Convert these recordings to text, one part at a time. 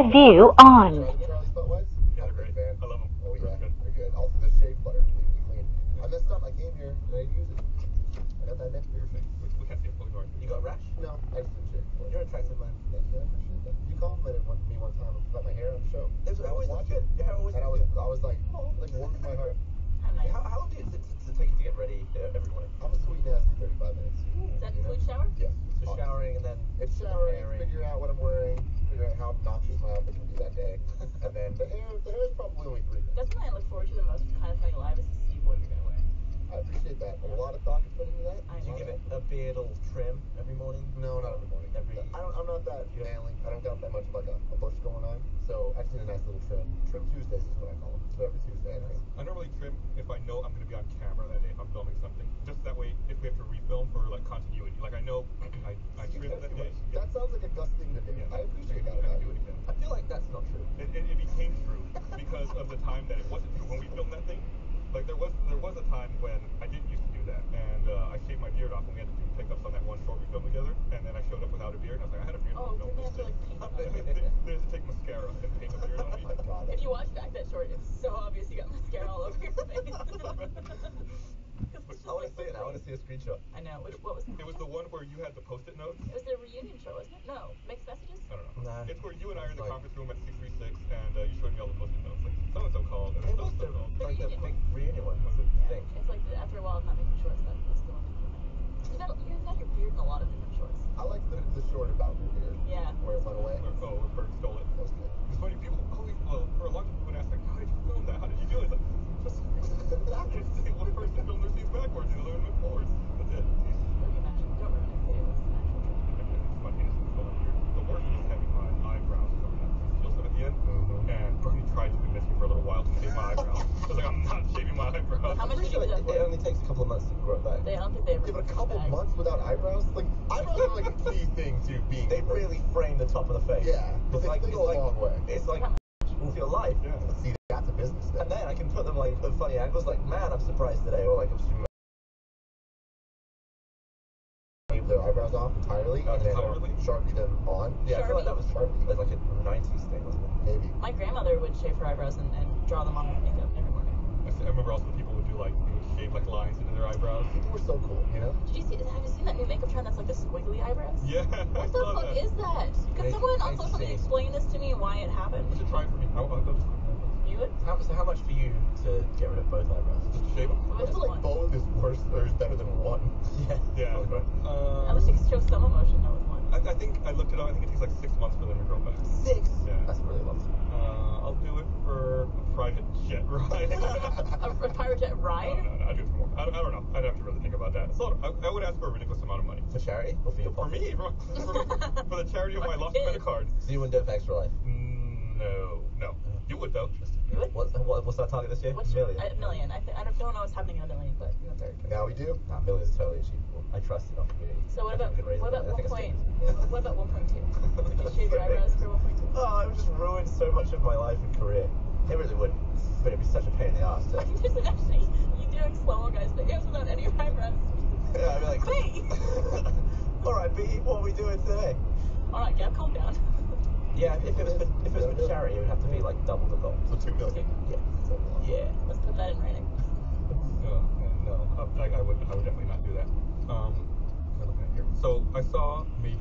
View on. Charlie's butt wipes? Yeah, they're great. Fan. I love them. Oh yeah, Good. they're good. Also the shave butter, completely clean. I messed up. I came here and I used it. I got that neck piercing. We can't see it. We'll ignore it. You got a rash? No, I just didn't shave before. You're an attractive man. Thank you. I appreciate that. You complimented me one time about my hair on the show. There's And I was always watching. good. Your hair always And looks good. I was like, oh, like warmed my heart. How long does it take you to get ready every morning? I'm a sweet nasty 35 minutes. Does that include shower? Yes. So showering and then It's showering, preparing. figuring out what I'm wearing, figuring out how obnoxious my outfit can be that day. And then the hair is probably only 3 minutes. That's what I look forward to the most with Kind of Funny Live is to see what you're gonna wear. I appreciate that. A lot of thought is put into that. I Do you know. give it a beardal trim every morning? No, not every morning. I'm not that manly. I don't got that much of like a bush going on. So I just need a nice little trim. Trim Tuesdays is what I call them. So every Tuesday I trim. I normally trim if I know I'm going to be on camera that day if I'm filming something. Just that way, if we have to refilm for like continuity. Like I know I trimmed that day. That sounds like a Gus thing to do. Yeah. I appreciate that I about do you. it again. I feel like that's not true. It became true because of the time that it wasn't true when we filmed that thing. Like there was a time when I didn't used to do that, and I shaved my beard off when we had to do pickups on that one short we filmed together, and then I showed up without a beard, and I was like, I had a beard. Oh, No, didn't you have to like paint they had to take mascara and paint a beard on me. Oh my god. If you watch back that short, it's so obvious you got mascara all over your face. I want to see it now. I want to see a screenshot. I know. What was It was the one where you had the post-it notes. It was the reunion show, wasn't it? No. Mixed messages? I don't know. Nah. It's where you and I are in the Like- conference room at 636, and you showed me all the post-it notes. Like, so-and-so called, and It was so-and-so the, called. like the reunion big one. reunion one. What's the Yeah. thing? It's like after a while of not making shorts, that's the one that came out. You've had your beard in a lot of different shorts. I like the short about your beard. Yeah. Where it went away. Where Bert stole it. That was good. It's funny, people, for a long time, people would ask, like, how did you film that? How did you do it? Like, just backwards. One person filmed their scenes backwards, and the other one went forwards. That's it. Don't be magic. Don't ruin it. Say it was an actual trick. It's funny, it's still up here. The worst is having my eyebrows coming up. Still some at the end. And Bernie tried to convince me for a little while to shave my eyebrows. I was like, I'm not shaving my eyebrows. How much Pretty did sure you do it, that it for? only takes a couple of months to grow it back. I don't think they ever. Give it a couple months without eyebrows? Like, eyebrows are like a key thing to being. They really frame the top of the face. Yeah, but they go a long way. It's like with your life. Yeah. See, that's a business then. And then I can put them like at funny angles, like, man, I'm surprised today, or like, I'm Shave their eyebrows off entirely and then Entirely? Sharpie them on. yeah, I feel like that was Sharpie. like a 90s thing, wasn't it? Maybe. My grandmother would shave her eyebrows and draw them on with makeup every morning. I remember also people would do like, they would shave like lines into their eyebrows. People were so cool, you know? Have you seen that new makeup trend that's like the squiggly eyebrows? Yeah, I What the saw fuck that. is that? Could Make- someone on make social media sense. explain this to me and why it happened? You should try it for me. I'll just You would? How much for you to get rid of both eyebrows? just shave them. What I is feel like one? both is worse or is better than one. Yeah. Yeah. At least you can show some emotion though with one. I think I looked it up. I think it takes like 6 months for them to grow back. 6? Yeah. That's really long. I'll do it for a private jet ride. A pirate jet ride? No, I'll do it for more. I don't know. I'd have to really think about that. So I would ask for a ridiculous amount of money. For charity or for your For pocket? me, for the charity of my lost Kid. credit card. So you wouldn't do it for extra life? No. You would though. You would? What's our target this year? What's your Million. a million? I don't know what's happening in a million, but you know, very good. Now we do. Nah, million is totally achievable. I trust in our community. So what I about think we can raise what it. about I think it's 1.2? good. What about 1.2? Would you shave your eyebrows for 1.2? Oh, it would just ruin so much of my life and career. It really would. But it'd be such a pain in the ass to... Just imagine you doing slow-mo guys videos without any eyebrows. Yeah, I'd be like... Wait! Alright, B, what are we doing today? Alright, Gab, calm down. Yeah, if it was for charity, it would have to be like double the goal. So 2 million. Yeah. Yeah. Let's put that in writing. No. I would definitely not do that. What am I looking at here? So I saw maybe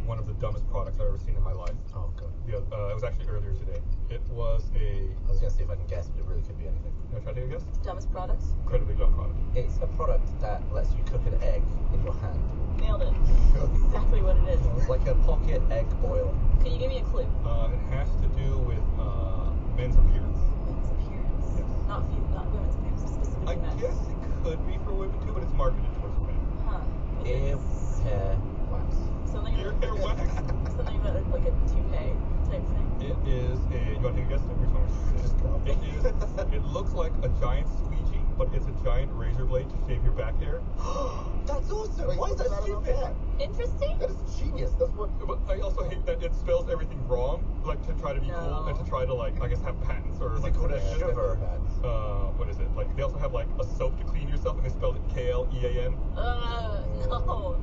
one of the dumbest products I've ever seen in my life. Oh, God. It was actually earlier today. It was I was going to see if I can guess, but it really could be anything. Can I try to take a guess? Dumbest products? Incredibly dumb product. It's a product that lets you cook an egg in your hand. Nailed it. Exactly what it is. It's like a pocket egg boiler. Can you give me a clue? It has to do with men's appearance. Men's appearance. Yes. Not women's appearance, specifically I men's. guess it could be for women too, but it's marketed towards men. Huh. Ear, hair, wax. Something Ear hair wax? Something about like a toupee type thing. It is a. You want to take a guess? Which one? Just go. It looks like a giant squeegee, but it's a giant razor blade to shave your back hair. That's awesome. Wait, Why is that I don't know stupid? that. Interesting? That is genius. That's what. But I also hate that it spells everything wrong, like to try to be cool and to try to like I guess have patents or Is like it called a Yeah, shiver? what is it? Like they also have like a soap to clean yourself and they spelled it KLEAN. No.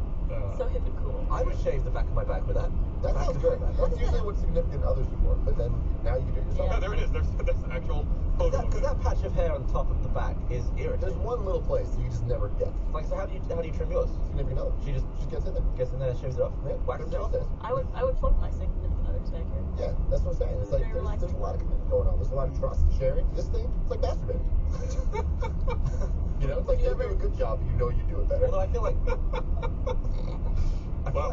So hip and cool. I would shave the back of my back with that. That sounds good. That's usually what significant others do for. But then that patch of hair on the top of the back is There's irritating. one little place you just never get. Like, so how do you trim yours? You never know. She just gets in there. gets in there and shaves it off? Yeah, Waxes it off? Tuesdays. I would fuck my significant other's back here. Yeah, that's what I'm saying. It's like Very there's a relaxing. lot of commitment going on. There's a lot of trust, sharing. This thing, it's like masturbating. You know, it's like you do a good job, and you know you do it better. Although I feel like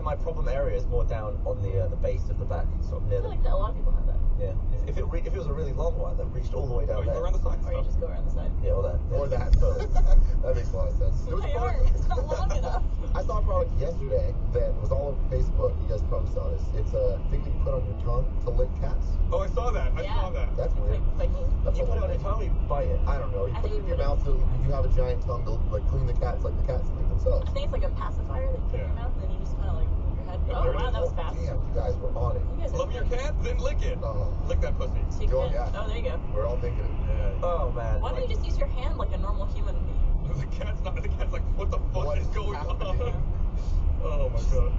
my problem area is more down on the base of the back, sort of I near feel the. like that a lot of people have that. Yeah. If it was a really long one that reached all the way Oh, down you there. go around the sides. Or you just go around the side. Yeah, or that. Or that. Totally. That makes a lot of sense. There was a My arm, product, it's not long enough. I saw a product yesterday that was all over Facebook. You guys probably saw this. It's a thing that you put on your tongue to lick cats. Oh, I saw that. I saw that. That's weird. Like me. That's You a put it on little your tongue, or you bite it. I don't know. You I put it think in your you mouth so you have a giant tongue to like clean the cats like the cats clean themselves. I think it's like a pacifier that you put in your mouth, and then you just kind of like move your head. Oh, Oh, there it wow, is. that was fast. Damn, you guys were on it. You guys are Love your quick. cat? Then lick it. Oh, Lick that pussy. So you Oh, can- yeah. Oh, there you go. we're all thinking it. Yeah. Oh man. Why don't you just use your hand like a normal human? The cat's like, what the fuck What is is going happening? on? Oh my god.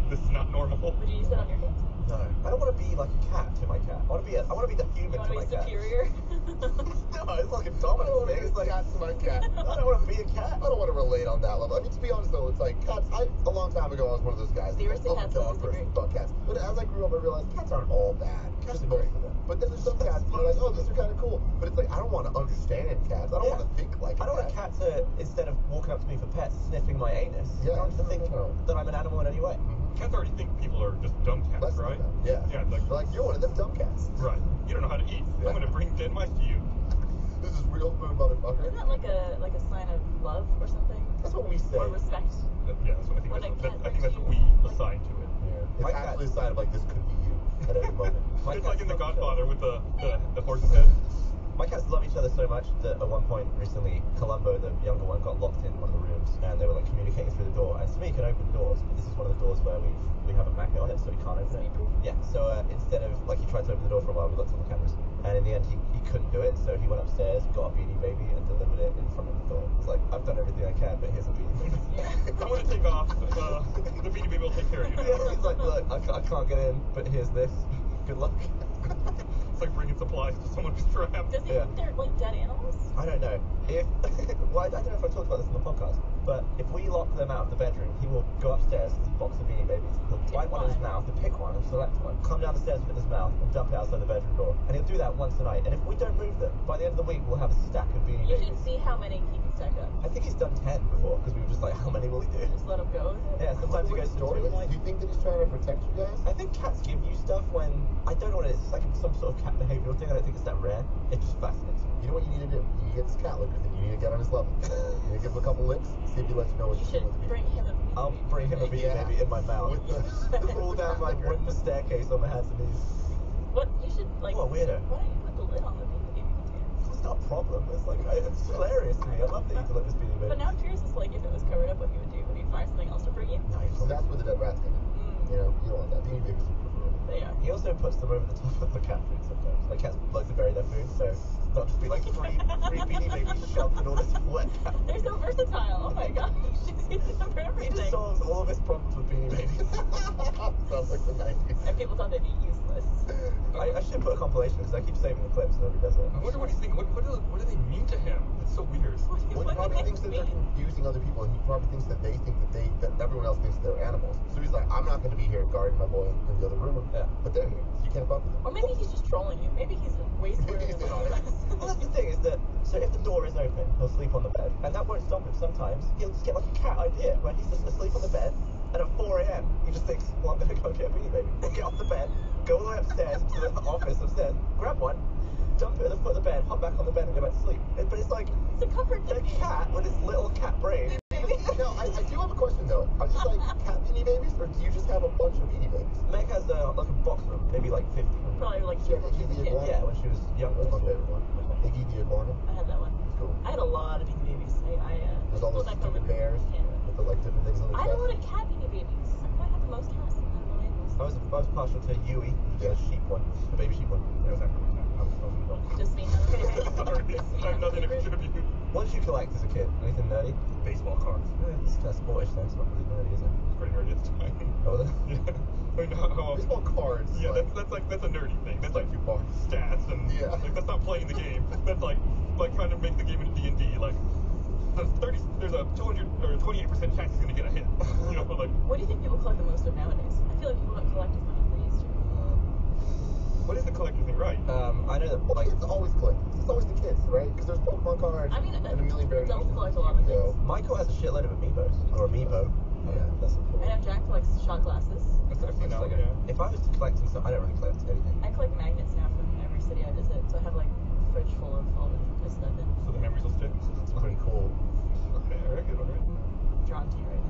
This is not normal. Would you use that on your hands? No. I don't want to be like a cat to my cat. I want to be the You human want to to my be cat. superior? No, it's like a I dominant don't want thing. to It's be like cat to my cat. I don't want to be a cat. I don't want to relate on that level. I mean, to be honest though, it's like cats. A long time ago, I was one of those guys. So you were saying I'm a cats dog don't person, disagree? fuck cats. But as I grew up, I realized cats aren't all bad. Cats are Disagree. most of them. But then there's some cats that are like, oh, these are kind of cool. But it's like I don't want to understand cats. I don't Yeah. want to think like I don't want a cat to, instead of walking up to me for pets, sniffing my anus. Yeah, I want to think no. that I'm an animal in any way. Cats already think people are just dumb cats, Less right? than that. Yeah. Yeah, like, Like you're one of them dumb cats. right. You don't know how to eat. Yeah. I'm gonna bring dead mice to you. This is real food, motherfucker. Isn't that like a sign of love or something? That's what we say. Or respect? Yeah, that's what I think. When a cat I think that's what we brings you, assign to it. Yeah. It's My actually cat- a sign of like this could be you at any moment. My It's like cat's in The love each Godfather other. with the horse's head. My cats love each other so much that at one point recently, Columbo, the younger one, got locked in one of the rooms, and they were like communicating through the door. And Smee can open doors, but this is one of the doors where we have a magnet on it, so we can't open it. Yeah. So instead of like he tried to open the door for a while, we looked on the cameras, and in the end he couldn't do it. So he went upstairs, got a Beanie Baby, and delivered it in front of the door. It's like I've done everything I can, but here's a Beanie Baby. I'm gonna take off. The Beanie Baby will take care of you. Yeah, he's like, look, I can't get in, but here's this. Good luck. It's like bringing supplies to someone who's trapped. Does he Yeah. think they're like dead animals? I don't know. Well, I don't know if I talked about this in the podcast, but if we lock them out of the bedroom, he will go upstairs to the box of Beanie Babies. He'll bite one in his mouth, he'll pick one and select one, come down the stairs with it in his mouth, and dump it outside the bedroom door. And he'll do that once a night. And if we don't move them, by the end of the week, we'll have a stack of Beanie You Babies. should see how many he can stack up. I think he's done 10 before, because we were just like, how many will he do? Just let him go with it. Yeah, sometimes he goes to story. the Do you think that he's trying to protect you guys? I think cats give you stuff when I don't know what it is. It's like some sort of cat behavioural thing. I don't think it's that rare. It just fascinates me. You know what you need to do? You need to get this cat licker thing. You need to get on his level. You need to give him a couple licks, see if he lets you know what You he's should doing with the bring him a Beanie I'll Baby. bring him a Beanie Yeah. Baby in my mouth. With the- Roll down my wooden staircase on my hands and knees. What you should like? What a weirdo. Why don't you put the lid on the Beanie Baby container? It's not a problem. It's like it's hilarious to me. I love that you can let this Beanie Baby. But now I'm curious as to like if it was covered up, what he would do. Would he find something else to bring you? No, he's So that's where the dead rats come in. You know, you don't want that. Beanie Babies are preferable. They are. He also puts them over the top of the cat food sometimes. Like cats like to bury their food, so there'll just be like three Beanie Babies shoved in all this wet cat food. They're so versatile. Oh my gosh, she's using them for He everything. just solves all of his problems with Beanie Babies. Sounds like the 90s. And people thought they'd be useless. I should put a compilation because I keep saving the clips and nobody does it. I wonder what he's thinking. What do they mean to him? It's so weird. Well, he What do probably they thinks that they're mean? confusing other people, and he probably thinks that that everyone else thinks they're animals. So he's like, I'm not going to be here guarding my boy in the other room. Yeah. But they're here. So you can't fuck with them. Or maybe he's just trolling you. Maybe he's way smarter Maybe he's than in on all of it. us. Well, that's the thing is that, so if the door is open, he'll sleep on the bed, and that won't stop him. Sometimes he'll just get like a cat idea where he's just asleep on the bed, and at 4 a.m. he just thinks, well, I'm gonna go get a Beanie Baby. He'll get off the bed, go all the way upstairs to the office upstairs, grab one, dump it at the foot of the bed, hop back on the bed, and go back to sleep. But it's like It's a comfort the technique. cat with his little cat brain. No, I do have a question though. Are these like cat Beanie Babies, or do you just have a bunch of Beanie Babies? Meg has like a box room, maybe like 50. Probably like She your had the kid. iguana? Yeah, when she was younger. That's my favorite one. Iggy the iguana. I had that one. It's cool. I had a lot of Beanie Babies. There's all those pulled back the stupid lid. bears Canada. with the like different things on their I had a lot chest. of cat Beanie Babies. I might have the most cats out of all animals. I was partial to Yui, the sheep one, the baby sheep one. That was after my time. I was an adult. Just me have a Sorry, favorite. Just me I have nothing to favorite. contribute. What did you collect as a kid? Anything nerdy? Baseball cards. It's kind of sportish though, it's not really nerdy, is it? It's pretty nerdy. It's tiny. Oh, is it? Yeah. I mean, how Baseball cards. Yeah, like, that's a nerdy thing. That's like too far. stats and Yeah. like that's not playing the game. That's like D&D, like, there's a 200 or 28% chance he's gonna get a hit. You know, like. What do you think people collect the most of nowadays? I feel like people don't collect as much as they used to. What is the collector thing, right? I know that Well, like kids always collect. It's always the kids, right? Because there's Pokemon cards I mean, and a million variations. adults collect a lot of things. Michael has a shitload of amiibos or amiibo. Yeah. That's a cool. I know Jack collects shot glasses. That's actually now, Like, yeah. if I was collecting something, I don't really collect anything. I collect magnets now from every city I visit, so I have like a fridge full of all the places I've been. So the memories will stick. It's pretty cool. Okay, alright, good, alright. Drawn to you right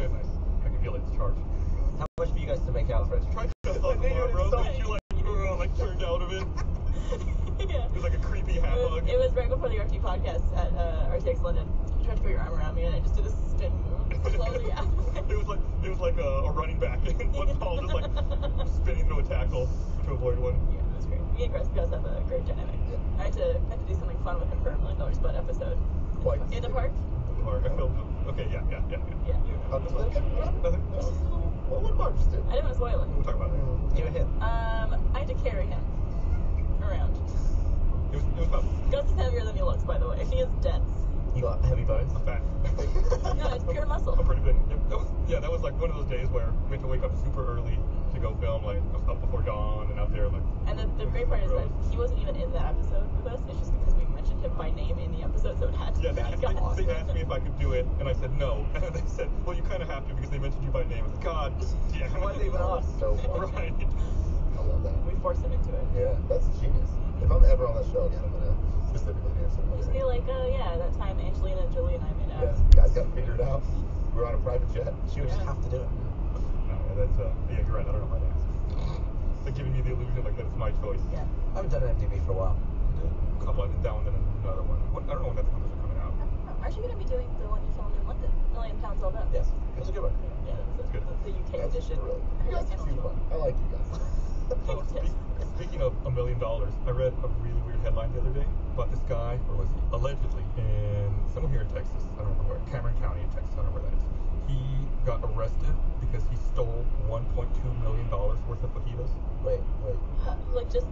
now. Nice. I can feel it, it's charged. How much for you guys to make out for it? Try to hug Laura, bro. So you like turned out of it. Yeah. It was like a creepy half hug. It was right before the RT podcast at RTX London. You tried to put your arm around me, and I just did a spin move slowly out. It was like a running back in football, just like spinning through a tackle to avoid one. Yeah, it was great. Me and Chris have a great dynamic. Yeah. I had to do something fun with him for a $1 Million Spud episode. Quite. In the park. Mark, I filmed him. Okay, yeah. Yeah. I'll do that again. Nothing. Well, what about just I didn't want to spoil it. We'll talk about it. You and him. I had to carry him around. It was about Gus is heavier than he looks, by the way. He is dense. You got heavy bones. a fat. No, it's pure muscle. I'm pretty big. Yep. That was like one of those days where we had to wake up super early to go film. Like I was up before dawn and out there like. And the great part is that he wasn't even in that episode with us. It's just because we mentioned him by name in the episode, so it had to Yeah, be they Gus. asked me if I could do it, and I said no. And then they said, well, you kind of have to because they mentioned you by name. I said, God, yeah. Why did they even ask? so fun. Right. I love that. We forced him into it. Yeah, that's genius. If I'm ever on that show again, I'm gonna specifically answer that. Just be like, oh yeah, that time Angelina Jolie and I made out. Yeah, guys got figured out. We're on a private jet. She would just Yeah. have to do it. No, that's yeah, you're right. I don't know why they asked. They're giving me the illusion like that's my choice. Yeah. I haven't done an MDB for a while. A couple of that one, then another one. I don't know when that's when those are coming out. Aren't you going to be doing the one you filmed in London? Million Pounds All Up? Yes, it was a good one. Yeah, that's Good. the UK That's edition. really. You guys seem fun. I like you guys. Oh, speaking of $1 million, I read a really weird headline the other day about this guy, or was he allegedly in somewhere here in Texas? I don't know where. Cameron County in Texas. I don't know where that is. He got arrested because he stole $1.2 million worth of fajitas. Wait. Like just,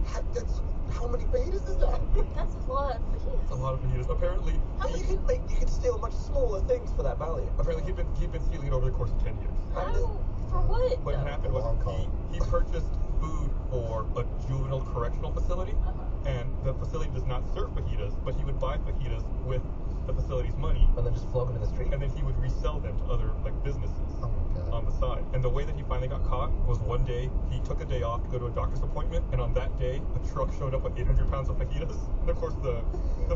How many fajitas is that? that's a lot of fajitas. It's a lot of fajitas. Apparently, How you can steal much smaller things for that value. apparently he'd been stealing it over the course of 10 years. How? For what? What though? happened was Hong Kong. he purchased food for a juvenile correctional facility, Uh-huh. and the facility does not serve fajitas, but he would buy fajitas with the facility's money, And then just flog them in the street. and then he would resell them to other like businesses Oh my god. on the side. And the way that he finally got caught was one day he took a day off to go to a doctor's appointment, and on that day a truck showed up with 800 pounds of fajitas. And of course the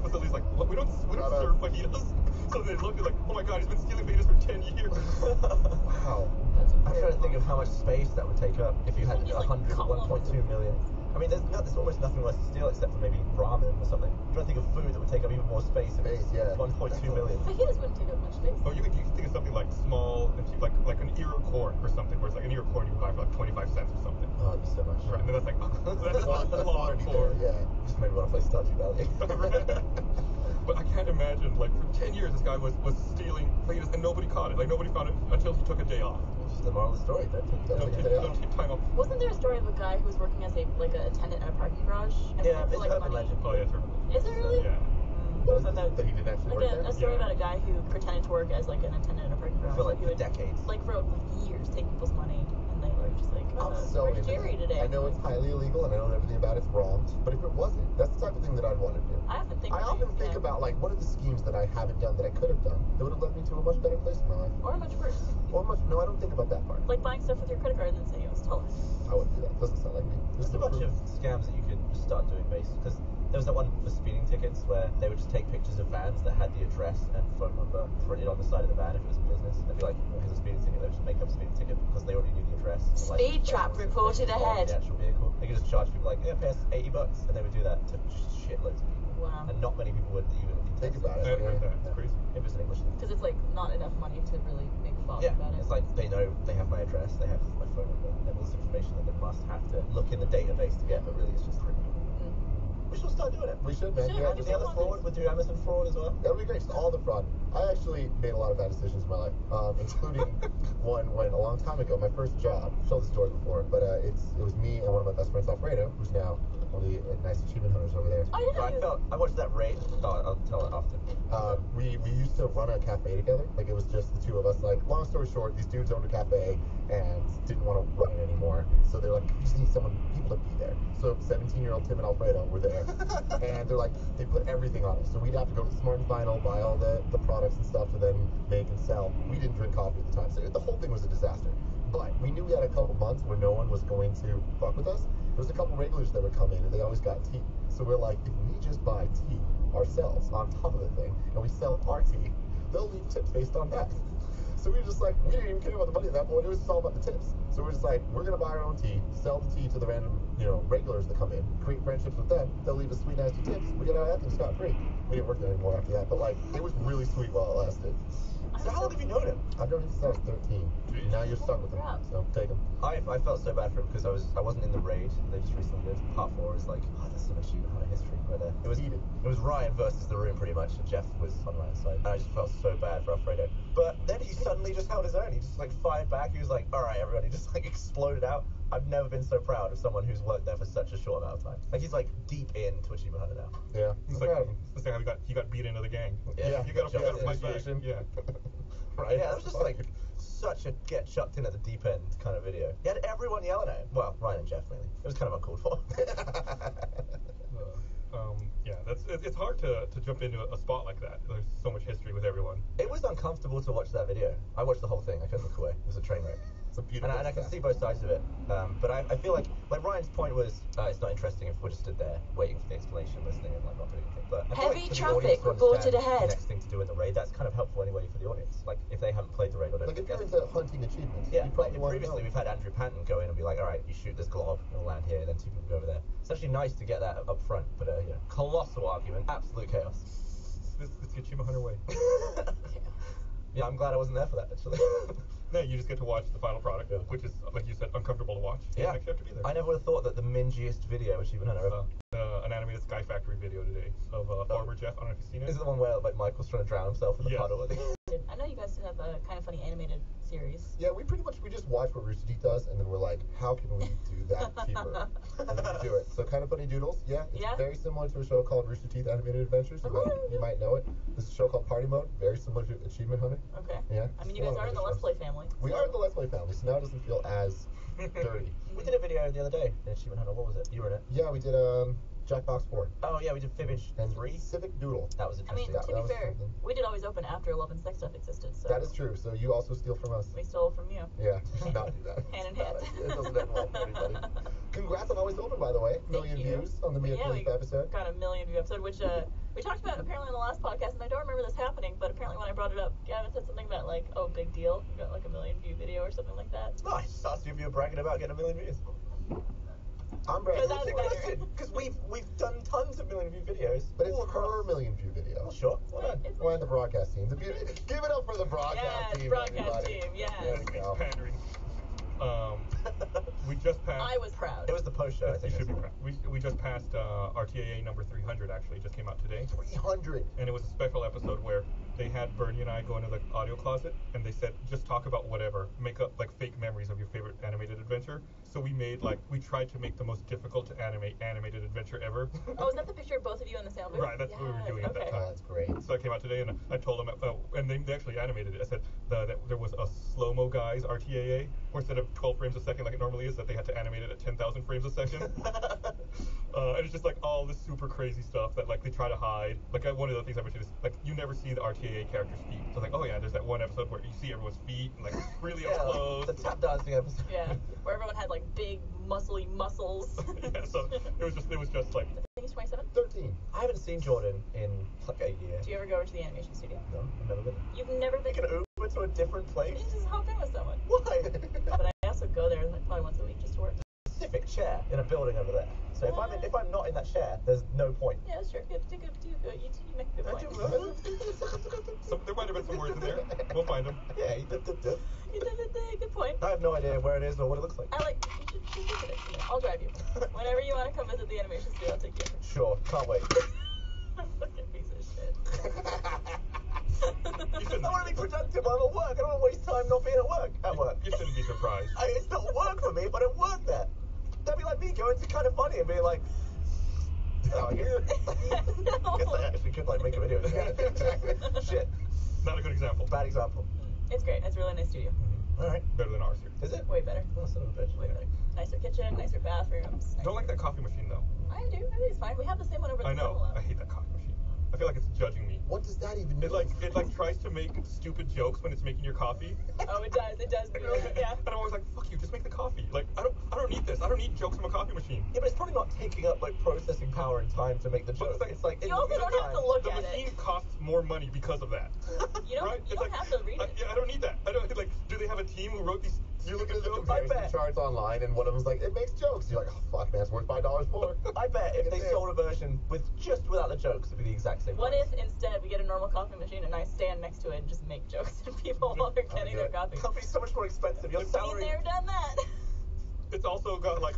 facility's like, what? We don't serve fajitas. So they looked at like, oh my god, he's been stealing fajitas for 10 years. Wow. That's I'm trying to think of how much space that would take up if you had Somebody's, like, 100, columns. 1.2 million. I mean, there's almost nothing less to steal except for maybe ramen or something. I'm trying to think of food that would take up even more space if it's Space, yeah. 1.2 million. Fajitas wouldn't take up much space. Oh, you can think of something like small and cheap, like an ear of corn or something, where it's like an ear of corn you can buy for like 25 cents or something. Oh, it'd be so much. Right, and then that's like that's That's a lot quantity for. there, yeah. Just made me want to play Stardew Valley. But I can't imagine, like, for 10 years this guy was stealing fajitas and nobody caught it. Like, nobody found it until he took a day off. Just the moral of the story. Don't Don't take a day off. Don't take time off. Wasn't there a story of a guy who was working as an attendant at a parking garage? And Yeah, for, it's like, urban money? legend. Oh, yeah, sure. Is it really? Yeah. That he didn't actually work Like there? a story Yeah. about a guy who pretended to work as like an attendant at a parking garage. For like he for would, decades. like for years, take people's money, and they were just like, I'm so where's into Jerry this. today? I know it's highly illegal and I know everything about it's wrong, but if it wasn't, that's the type of thing that I'd want to do. I often think. I often think about like what are the schemes that I haven't done that I could have done that would have led me to a much better place in my life. Or much worse, Or much no, I don't think about that part. like buying stuff with your credit card and then saying it was stolen. I wouldn't do that. Doesn't sound like me. There's a bunch of scams that you could just start doing based because there was that one for speeding tickets where they would just take pictures of vans that had the address and phone number printed on the side of the van if it was a business. They'd be like, well, here's a speeding ticket. They would just make up a speeding ticket because they already knew the address. And, like, Speed trap reported on ahead. The actual vehicle. They could just charge people like, yeah, pay us $80, and they would do that to shitloads of people. Wow. And not many people would even Think contest about I it. hadn't heard that. It's crazy. If it's an English thing. Because it's like not enough money to really make a fuss Yeah, about it. it's like they know they have my address, they have my phone number, and all this information that they must have to look in the database to get, but really it's just criminal. We should start doing it. We should, man. We should. Yeah, I just Any just other want fraud? this. We'll do Amazon fraud as well. that would be great. Just all the fraud. I actually made a lot of bad decisions in my life, including one when a long time ago, my first job. I've told the story before, but it was me and one of my best friends, Alfredo, who's now only nice achievement hunters over there. I watched that raid. Oh, I'll tell it after. We used to run a cafe together. Like, it was just the two of us. Like, long story short, these dudes owned a cafe and didn't want to run it anymore. So they're like, we just need people to be there. So 17-year-old Tim and Alfredo were there. And they're like, they put everything on it. So we'd have to go to the Smart and Final, buy all the products and stuff to then make and sell. We didn't drink coffee at the time. So the whole thing was a disaster. But we knew we had a couple months where no one was going to fuck with us. There was a couple regulars that would come in and they always got tea. So we're like, if we just buy tea ourselves on top of the thing and we sell our tea, they'll leave tips based on that. So we were just like, we didn't even care about the money at that point. It was just all about the tips. So we're just like, we're going to buy our own tea, sell the tea to the random, regulars that come in, create friendships with them. They'll leave us sweet, nasty tips. We get our acting scot-free. We didn't work there anymore after that. But, like, it was really sweet while it lasted. So how long have you known him? I've known him since I was 13. Now you're stuck with him, so take him. I felt so bad for him because I wasn't in the raid. They just recently did. Part 4 is like, there's some achievement hunter history right there. It was Ryan versus the room pretty much, and Jeff was on Ryan's side. And I just felt so bad for Alfredo. But then he suddenly just held his own. He just like fired back. He was like, all right, everyone. He just like exploded out. I've never been so proud of someone who's worked there for such a short amount of time. Like, he's like deep into achievement hunter now. Yeah. It's like how he got beat into the gang. Yeah. You got to fight back. Yeah. Right. Yeah, it was just like such a get chucked in at the deep end kind of video. He had everyone yelling at him. Well, Ryan and Jeff mainly. It was kind of uncalled for. Yeah, it's hard to jump into a spot like that. There's so much history with everyone. It was uncomfortable to watch that video. I watched the whole thing. I couldn't look away. It was a train wreck. It's a beautiful And I can see both sides of it. But I feel like Ryan's point was, it's not interesting if we're just stood there waiting for the explanation, listening, and like not doing anything. But I feel Heavy like for the traffic audience to reported understand ahead. The next thing to do in the raid, that's kind of helpful anyway for the audience. Like if they haven't played the raid or don't. Like if you're into hunting achievements, Yeah, you probably want to previously know. we've had Andrew Panton go in and be like, all right, you shoot this glob, it'll land here, then 2 people go over there. It's actually nice to get that up front, but colossal argument, absolute chaos. This achievement hunter way. Yeah, I'm glad I wasn't there for that actually. No, you just get to watch the final product, which is, like you said, uncomfortable to watch. Yeah. You actually have to be there. I never would have thought that the mingiest video achievement hunter ever. An animated Sky Factory video today of Farmer Jeff. I don't know if you've seen it. Is it the one where like Michael's trying to drown himself in the Yes. puddle? I know you guys have a kind of funny animated series. Yeah, we just watch what Rooster Teeth does, and then we're like, how can we do that cheaper? And then we do it. So Kind of Funny Doodles, it's very similar to a show called Rooster Teeth Animated Adventures. You might know it. This is a show called Party Mode, very similar to Achievement Hunter. Okay. Yeah. I mean, you guys are in the Let's Play family. We are in the Let's Play family, so now it doesn't feel as dirty. We did a video the other day in Achievement Hunter. What was it? You were in it. Yeah, we did Jackbox 4. Oh yeah, we did Fibbage And 3. Civic Doodle. That was I mean, interesting. to be fair, we did Always Open after Love and Sex Stuff existed, so. That is true, so you also steal from us. We stole from you. Yeah, you should not do that. Hand in Bad hand. idea. It doesn't end well for anybody. Congrats on Always Open, by the way. Million views on the Mia Khalifa episode. Got a million view episode, which we talked about apparently in the last podcast, and I don't remember this happening, but apparently when I brought it up, Gavin said something about like, oh, big deal, you got like a million view video or something like that. Nice. Asked you if you were bragging about getting 1 million views. I'm bragging. That's for it. better. Because we've done tons of million view videos. But it's her million view video. Well, sure. Why not? It's We're on the broadcast team. Give it up for the broadcast team. Broadcast everybody. team, yes. There we go. Pandering. We just passed. I was proud. It was the post show. I You think. should be proud. We just passed RTAA number 300. Actually, it just came out today. 300. And it was a special episode where they had Bernie and I go into the audio closet, and they said, just talk about whatever. Make up, like, fake memories of your favorite animated adventure. So we tried to make the most difficult to animate animated adventure ever. Oh, is that the picture of both of you in the sound booth? Right, that's what we were doing at that Okay. time. That's great. So I came out today, and I told them, and they actually animated it. I said that there was a slow-mo guys RTAA, where instead of 12 frames a second like it normally is, that they had to animate it at 10,000 frames a second. And it's just like all this super crazy stuff that like they try to hide. Like one of the things I mentioned is like you never see the RTAA characters' feet. So like, oh yeah, there's that one episode where you see everyone's feet and like really up close. The tap dancing episode. Yeah, where everyone had like big, muscly muscles. Yeah, so it was just like. I think he's 27. 13. I haven't seen Jordan in like a year. Do you ever go over to the animation studio? No, I've never been. You've never been. You can Uber to a different place. You just hop in with someone. Why? But I also go there like probably once a week just to work. Specific chair in a building over there. So if I'm not in that chair, there's no point. Yeah, that's true. You make a good point. There might have been some words in there. We'll find them. Yeah, Good point. I have no idea where it is or what it looks like. I like. You should visit it. I'll drive you. Whenever you want to come visit the animation studio, I'll take you. Sure, can't wait. Fucking piece of shit. I want to be productive. I'm at work. I don't want to waste time not being at work. You shouldn't be surprised. It's not work for me, but it worked there. That'd be like me going to Kind of Funny and being like, Oh, I guess I actually could like make a video. Yeah, exactly. Shit. Not a good example. Bad example. It's great. It's a really nice studio. All right. Better than ours here. Is it? Way better. Oh, son of a bitch. Way better. Nicer kitchen, nicer bathrooms. Don't like that coffee machine though. I do. I think it's fine. We have the same one over at I the know. Purple I hate that coffee machine. I feel like it's judging me. What does that even mean? It like tries to make stupid jokes when it's making your coffee. Oh, it does. It does. Really, yeah. And I'm always like, fuck you, just make the coffee. Like I don't need this. I don't need jokes from a coffee machine. Yeah, but it's probably not taking up like processing power and time to make the joke. But It's like You also don't have to look The at machine it. costs more money because of that. You don't. Right? You It's don't like, have to read it. Yeah, I don't need that. I don't like. Do they have a team who wrote these? You look at the jokes. I comparison bet. charts online, and one of them's like, it makes jokes. You're like, oh fuck, man, it's worth $5 more. I bet if they It's sold a version with just without the jokes, it'd be the exact same. What price. if instead we get a normal coffee machine and I stand next to it and just make jokes to people while they're getting their coffee? Coffee's so much more expensive. Your Been salary. there, done that. It's also got like.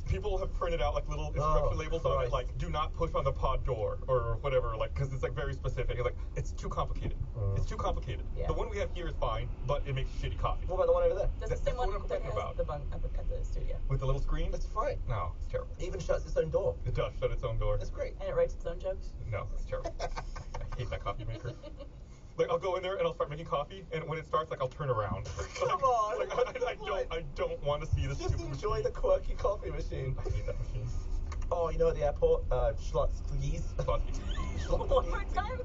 People have printed out like little instruction Oh, labels on Christ. it, like "Do not push on the pod door" or whatever, like because it's like very specific. Like it's too complicated. It's too complicated. Yeah. The one we have here is fine, but it makes shitty coffee. What about the one over there? That's That's the same what one I'm that complaining has about. the bunk at the studio. With the little screen, It's fine. no, it's terrible. It even shuts its own door. It does shut its own door. That's great. And it writes its own jokes. No, it's terrible. I hate that coffee maker. Like I'll go in there and I'll start making coffee, and when it starts, like I'll turn around. Come on. Like I don't want to see this. Just stupid enjoy machine. the quirky coffee machine. I hate that machine. Oh, you know at the airport, Schlotzklies. One more time.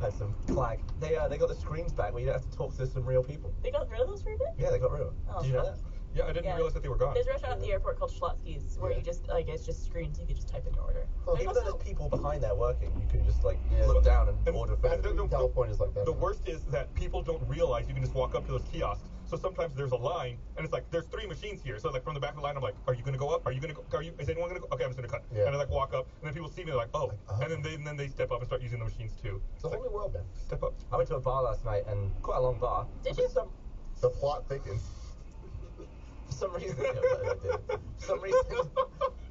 Had some flag. They got the screens back where you don't have to talk to some real people. They got rid of those for a bit? Yeah, they got rid of them. Oh, Did you know fuck. that? Yeah, I didn't realize that they were gone. There's a restaurant at the airport called Schlotzky's where Yeah. you just, like, it's just screens. You can just type in your order. Well, There's Even though also- there's people behind there working, you can just like Yeah. look down and And- order food. and California's like that. The worst is that people don't realize you can just walk up to those kiosks. So sometimes there's a line, and it's like, there's 3 machines here. So like from the back of the line, I'm like, are you gonna go up? Are you gonna go? Is anyone gonna go? Okay, I'm just gonna cut. Yeah. And I like walk up, and then people see me, they're like, oh. Like, oh. And then they step up and start using the machines too. It's a whole new world, man. Step up. I went to a bar last night and quite a long bar. Did For you? The plot thickens. For some reason, yeah, I did. For some reason,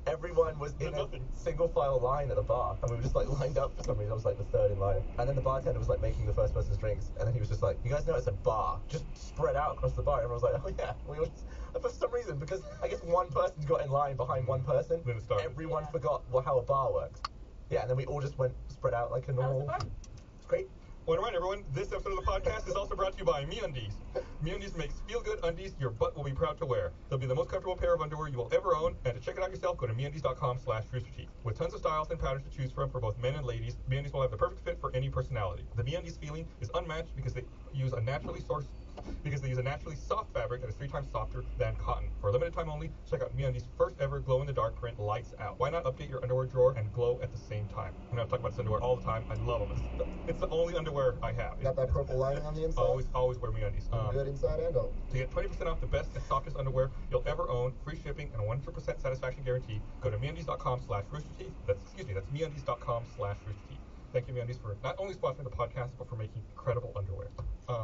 everyone was in a Nothing. single file line at the bar, and we were just like lined up for some reason. I was like the third in line, and then the bartender was like making the first person's drinks, and then he was just like, "You guys know it's a bar, just spread out across the bar." And everyone was like, "Oh yeah." We were for some reason, because I guess one person got in line behind one person, Then it started. everyone Yeah. forgot how a bar works. Yeah, and then we all just went spread out like a How was normal. the bar? It's great. Well, all right, everyone. This episode of the podcast is also brought to you by MeUndies. MeUndies makes feel-good undies your butt will be proud to wear. They'll be the most comfortable pair of underwear you will ever own. And to check it out yourself, go to MeUndies.com/roosterteeth. With tons of styles and patterns to choose from for both men and ladies, MeUndies will have the perfect fit for any personality. The MeUndies feeling is unmatched because they use a naturally soft fabric that is 3 times softer than cotton. For a limited time only, check out MeUndies' first ever glow-in-the-dark print, Lights Out. Why not update your underwear drawer and glow at the same time? I know I talk about this underwear all the time. I love them. It's the only underwear I have. Got that purple lining on the inside? Always wear MeUndies. Good inside and out. To get 20% off the best and softest underwear you'll ever own, free shipping, and a 100% satisfaction guarantee, go to MeUndies.com/roosterteeth. That's MeUndies.com/roosterteeth. Thank you, MeUndies, for not only sponsoring the podcast, but for making incredible underwear.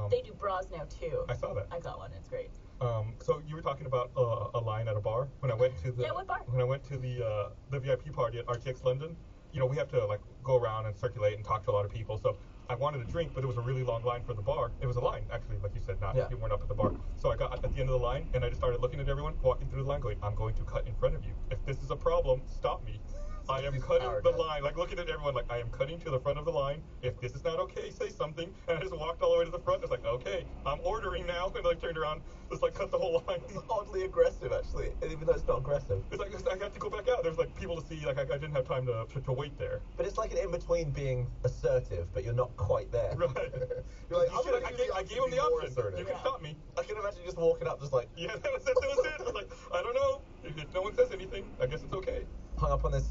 They do bras now, too. I saw that. I got one. It's great. So you were talking about a line at a bar. When I went to the Yeah, what bar? When I went to the VIP party at RTX London, you know, we have to like go around and circulate and talk to a lot of people. So I wanted a drink, but it was a really long line for the bar. It was a line, actually, like you said, not Yeah. people weren't up at the bar. So I got at the end of the line, and I just started looking at everyone walking through the line, going, "I'm going to cut in front of you. If this is a problem, stop me." I am cutting the line, like looking at everyone, like I am cutting to the front of the line. If this is not okay, say something. And I just walked all the way to the front. It's like, okay, I'm ordering now. And I like turned around, just like cut the whole line. It's oddly aggressive, actually, even though it's not aggressive. It's like I had to go back out. There's like people to see. Like I didn't have time to wait there. But it's like an in-between being assertive, but you're not quite there. Right. You're like, You I'm should- gonna I use gave, the I option gave him to the be more option. assertive. You can Yeah. stop me. I can imagine you just walking up, just like Yeah, that was it. I was like, I don't know. If no one says anything, I guess it's okay. hung up on this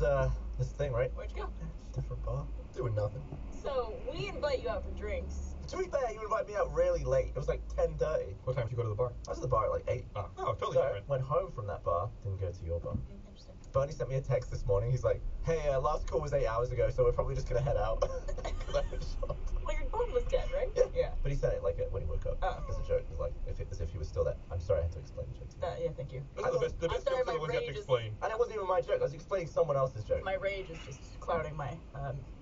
thing, right? Where'd you go? Different bar. Doing nothing. So, we invite you out for drinks. To be fair, you invited me out really late. It was like 10:30. What time did you go to the bar? I was at the bar at like 8. Oh, totally So different. went home from that bar, didn't go to your bar. Interesting. Bernie sent me a text this morning. He's like, "Hey, last call was 8 hours ago, so we're probably just gonna head out." 'Cause I was shocked. Well, your phone was dead, right? Yeah. Yeah. But he said it like when he woke up Oh. as a joke. He's like, as if he was still there. I'm sorry, I had to explain the joke to you. Yeah, thank you. This is the best. The I'm best sorry, jokes are the my ones you have to rage is- explain. And it wasn't even my joke. I was explaining someone else's joke. My rage is just clouding my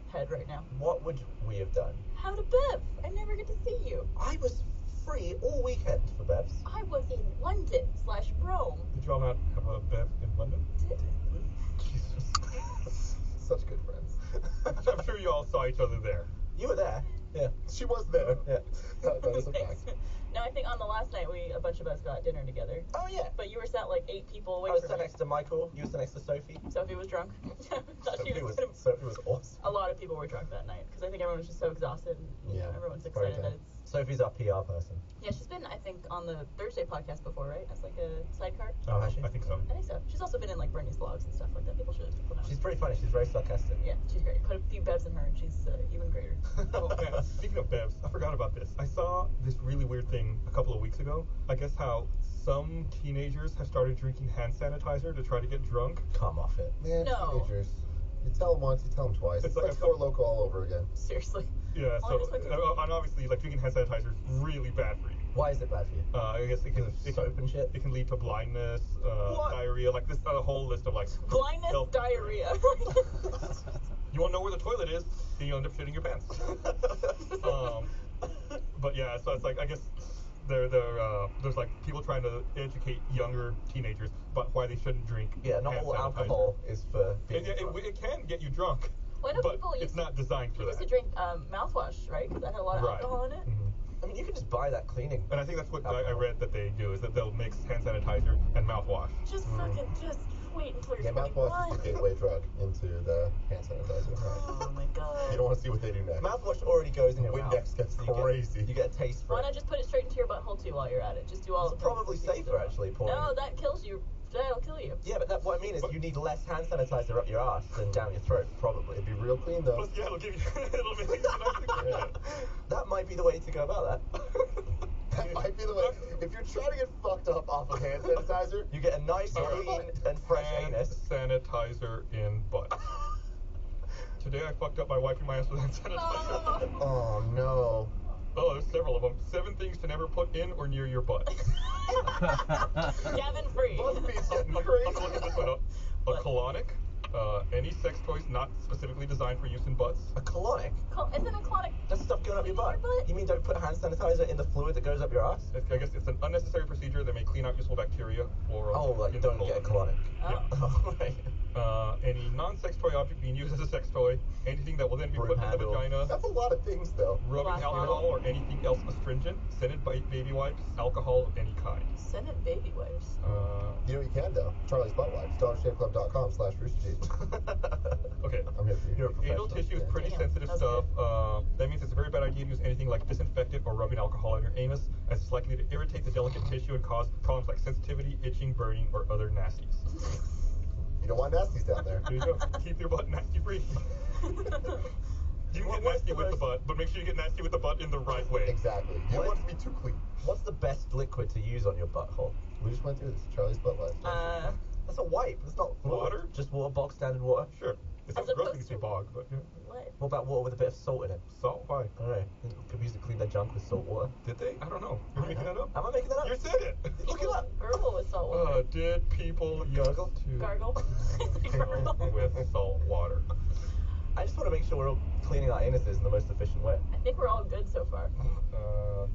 head right now. What would we have done? How to Bev? I never get to see you. I was free all weekend for Bevs. I was in London/Rome. Did y'all not have a Bev in London? Did Jesus. such good friends. I'm sure you all saw each other there. You were there. Yeah. She was there. Yeah. That is a Thanks. fact. No, I think on the last night a bunch of us got dinner together. Oh yeah. But you were sat like 8 people away I was from sat me. next to Michael. You were sat next to Sophie. Sophie was drunk. Thought she Sophie was gonna- awesome. A lot of people were drunk that night because I think everyone was just so exhausted. And, Yeah, everyone's it's party excited that time. it's. Sophie's our PR person. Yeah, she's been, I think, on the Thursday podcast before, right? As like a sidecar. Oh, has she? I think so. I think so. She's also been in like Bernie's vlogs and stuff like that. People should check them out. She's pretty funny. She's very sarcastic. Yeah, she's great. Put a few bevs in her and she's even greater. Oh, man, speaking of bevs, I forgot about this. I saw this really weird thing a couple of weeks ago. I guess how some teenagers have started drinking hand sanitizer to try to get drunk. Come off it. Man, No. teenagers. You tell them once, you tell them twice. It's It's like like a- Four Loko all over again. Seriously. Yeah, Oh, I so just went to- and obviously, like drinking hand sanitizer is really bad for you. Why is it bad for you? I guess it can Soap and shit? It can lead to blindness, What? diarrhea, like this a whole list of like Blindness, health- diarrhea. You won't know where the toilet is, and you'll end up shitting your pants. But yeah, so it's like I guess there's like people trying to educate younger teenagers about why they shouldn't drink. Yeah, not hand all sanitizer. alcohol is for being It drunk. can get you drunk, Well, I know but people it's used not designed for used that. to drink mouthwash, right? Because that had a lot of Right. alcohol in it. Mhm. I mean, you can just buy that cleaning. And I think that's what I Alcohol. read that they do is that they'll mix hand sanitizer and mouthwash. Just fucking, just wait until you're Yeah, 21. mouthwash is the gateway drug into the hand sanitizer. Oh my god. You don't want to see what they do next. Mouthwash already goes in your mouth. Windex gets So you crazy. You get a taste for Why it. not just put it straight into your butthole too while you're at it? Just do all It's of it. probably safer, actually, pouring. No, that kills you. That'll kill you. Yeah, but what I mean is you need less hand sanitizer up your ass than down your throat, probably. It'd be real clean though. Plus, yeah, it'll give you it'll make it nice and clean. Yeah. That might be the way to go about that. That might be the way. If you're trying to get fucked up off of hand sanitizer, You get a nice, clean, and fresh Hand anus. sanitizer in butt. Today I fucked up by wiping my ass with hand sanitizer. Oh. oh no. Oh, there's several of them. 7 things to never put in or near your butt. Gavin free. BuzzFeed's getting I'm crazy. looking this one up. A What? colonic. Any sex toys not specifically designed for use in butts. A colonic? Isn't a colonic? That's stuff going up your butt. Your butt? You mean don't put hand sanitizer in the fluid that goes up your ass? I guess it's an unnecessary procedure that may clean out useful bacteria, flora. Oh, like in the don't get a colon. colonic. Oh. Oh, right. Any non-sex toy object being used as a sex toy, anything that will then be Broom put in the handle. vagina, That's a lot of things though. rubbing Glass alcohol bottle. or anything else astringent, scented baby wipes, alcohol of any kind. Send it baby wipes. You know what you can though? Charlie's Butt Wipes. DollarShaveClub.com/roosterteeth. Okay. I'm here for you. You're a Anal professional. tissue is pretty Damn, sensitive that's stuff. That means it's a very bad idea to use anything like disinfectant or rubbing alcohol on your anus, as it's likely to irritate the delicate tissue and cause problems like sensitivity, itching, burning, or other nasties. You don't want nasties down there. There you go. Keep your butt nasty free. You can get What's nasty the with the most- butt, but make sure you get nasty with the butt in the right way. Exactly. You don't What? want it to be too clean. What's the best liquid to use on your butthole? We just went through this. Charlie's Butt Wipes. That's a wipe. It's not fluid. Water? Just water, box standard water. Sure. It As sounds gross when opposed you say to- bog, but yeah. What? What about water with a bit of salt in it? Salt? Why? I don't know. Could we use to clean their junk with salt water? Did they? I don't know. You're making that up? Am I making that up? You said it. Look it up. Gurgle with salt water. Did people used Gargle? to Gargle. gargle with salt water? I just want to make sure we're all cleaning our anuses in the most efficient way. I think we're all good so far. I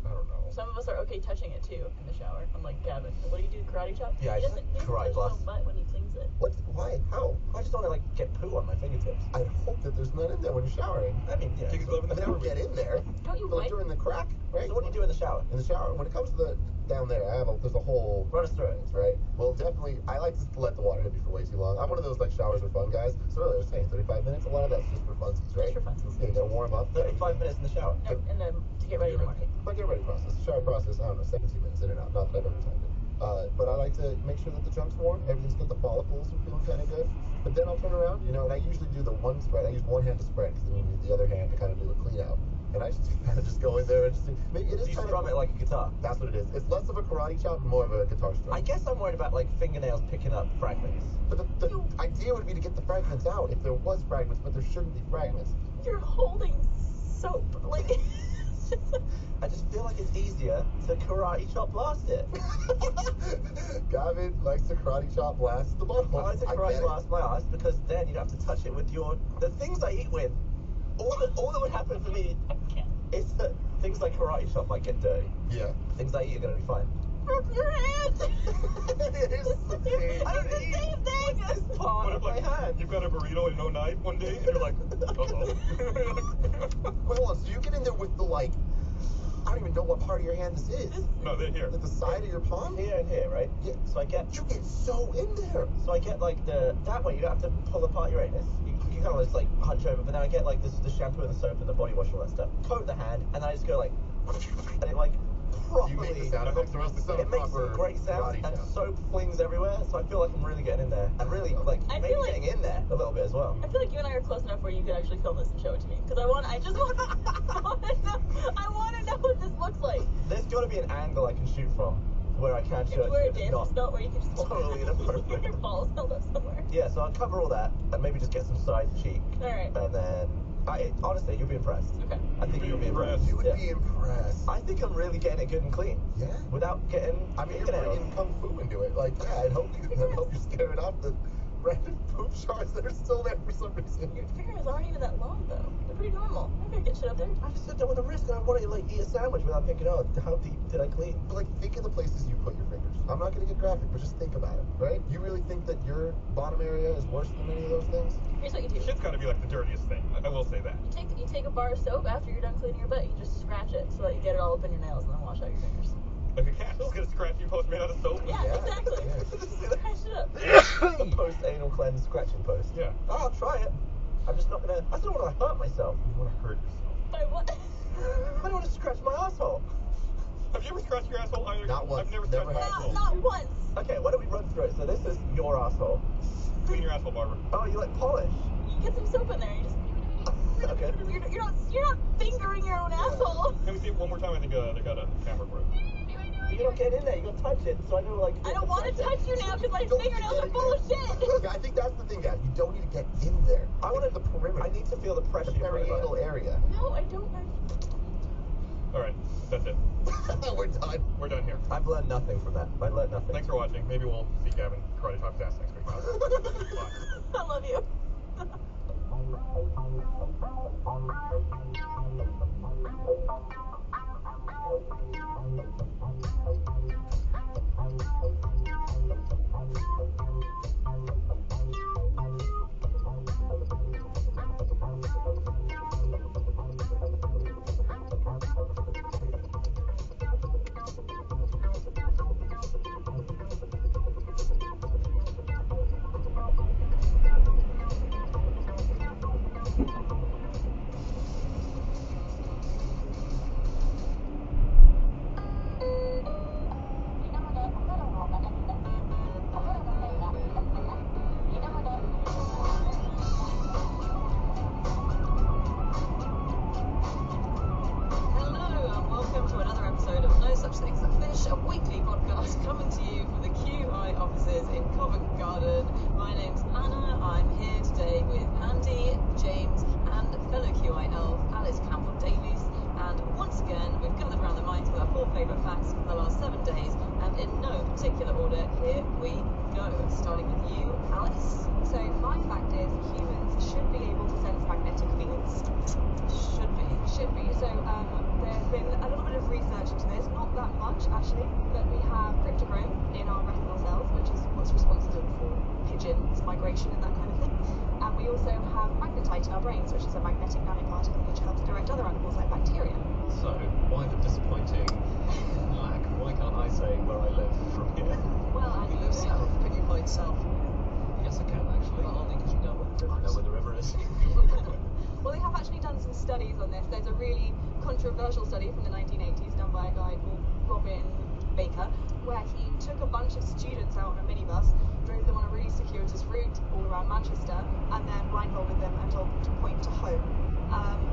don't know. Some of us are okay touching it too in the shower. Unlike Gavin. What do you do? Karate chop? Yeah, I he just doesn't. He doesn't karate touch his own blast. butt when he cleans it. What? Why? How? I just don't want to like get poo on my fingertips. I hope that there's none in there when you're showering. I mean, yeah. Take a glove in I the mean, I shower. would get in there. Don't you But, like, wipe? during the crack, right? So what do you do in the shower? In the shower, when it comes to the down there, there's a whole Run us through it. right? Well, definitely, I like to let the water hit me for way too long. I'm one of those like showers are fun guys. So earlier I was saying 35 minutes. A lot of that's just for funsies, right? Just for funsies. Yeah, you gotta warm up. 35 minutes in the shower. And then to get ready in the morning. My get ready process, the shower process, I don't know, 17 minutes in and out. Not that I've ever timed it. But I like to make sure that the junk's warm, everything's good, the follicles are feeling kind of good. But then I'll turn around, and I usually do the one spread. I use one hand to spread, because then you use the other hand to kind of do a clean out. And I just kind of just go in there and just maybe it is You kind strum of it like a guitar. That's what it is. It's less of a karate chop and more of a guitar strum. I guess I'm worried about like fingernails picking up fragments. But the idea would be to get the fragments out if there was fragments, but there shouldn't be fragments. You're holding soap. Like. I just feel like it's easier to karate chop blast it. Gavin likes to karate chop blast the butthole. I like to get karate it. blast my ass because then you'd have to touch it with the things I eat with. All that would happen for me is that things like karate chop might get dirty. Yeah. Things I eat are gonna be fine. from your hand. It is the same. I don't It's the eat same thing. with this part What of if, my like, hand. you've got a burrito and no knife one day, and you're like, uh-oh. Wait, hold on. So you get in there with the, like, I don't even know what part of your hand this is. No, they're here. Like the side of your palm? Here and here, right? Yeah. So I get so in there. So I get like that way you don't have to pull apart your anus. You kind of just like hunch over, but then I get like the shampoo and the soap and the body wash and all that stuff. Coat the hand, and then I just go like, and it like You make the properly. sound effects. The rest of the It makes some great sounds, and soap flings everywhere. So I feel like I'm really getting in there, and really like I maybe feel like- getting in there a little bit as well. I feel like you and I are close enough where you could actually film this and show it to me. Because I want to know what this looks like. There's got to be an angle I can shoot from where I can If show you wear a it to you. dancing belt where you can just totally inappropriate. your balls held up somewhere. Yeah, so I'll cover all that, and maybe just get some side cheek, Alright. and then honestly, you'll be impressed. Okay. I think you'll be impressed. You would Yeah. be impressed. I think I'm really getting it good and clean. Yeah. Without getting, I mean, you're fingernails. bringing kung fu into it. Like, yeah, I'd hope you're scaring off the random poop shards that are still there for some reason. Your fingernails aren't even that long though. They're pretty normal. I'm gonna get shit up there. I just sit there with a risk, and I want to like eat a sandwich without thinking, oh, how deep did I clean? But like, think of the places you put your fingers. I'm not gonna get graphic, but just think about it, right? You really think that your bottom area is worse than any of those things? Here's what you do. Shit's gotta be like the dirtiest thing. I will say that. You take a bar of soap after you're done cleaning your butt. You just scratch it so that you get it all up in your nails and then wash out your fingers. Like a cat. Just get a scratchy post made out of soap. Yeah, Yeah, exactly. yeah. Scratch it up. A post-anal cleanse scratching post. Yeah. Oh, I'll try it. I'm just not gonna. I don't want to hurt myself. You want to hurt yourself. By what? I don't want to scratch my asshole. Have you ever scratched your asshole either? Not once. I've never Never scratched my have. asshole. Not once. Okay, why don't we run through it? So this is your asshole. Clean your asshole, Barbara. Oh, you like polish? You get some soap in there. You just. Okay. You're not fingering your own asshole. Can we see it one more time? I think they got a camera for it. But you're not getting in there. You gotta touch it. So I know like. I don't want to touch you now because my You don't need to fingernails get are in full of there. shit. Yeah, I think that's the thing, guys. You don't need to get in there. I want the perimeter. I need to feel the pressure. the perianal area. No, I don't. All right, that's it. We're done. We're done here. I've learned nothing from that. I learned nothing. Thanks for watching. Maybe we'll see Gavin karate chop his ass next week. Bye. I love you. controversial study from the 1980s done by a guy called Robin Baker, where he took a bunch of students out on a minibus, drove them on a really circuitous route all around Manchester, and then blindfolded them and told them to point to home.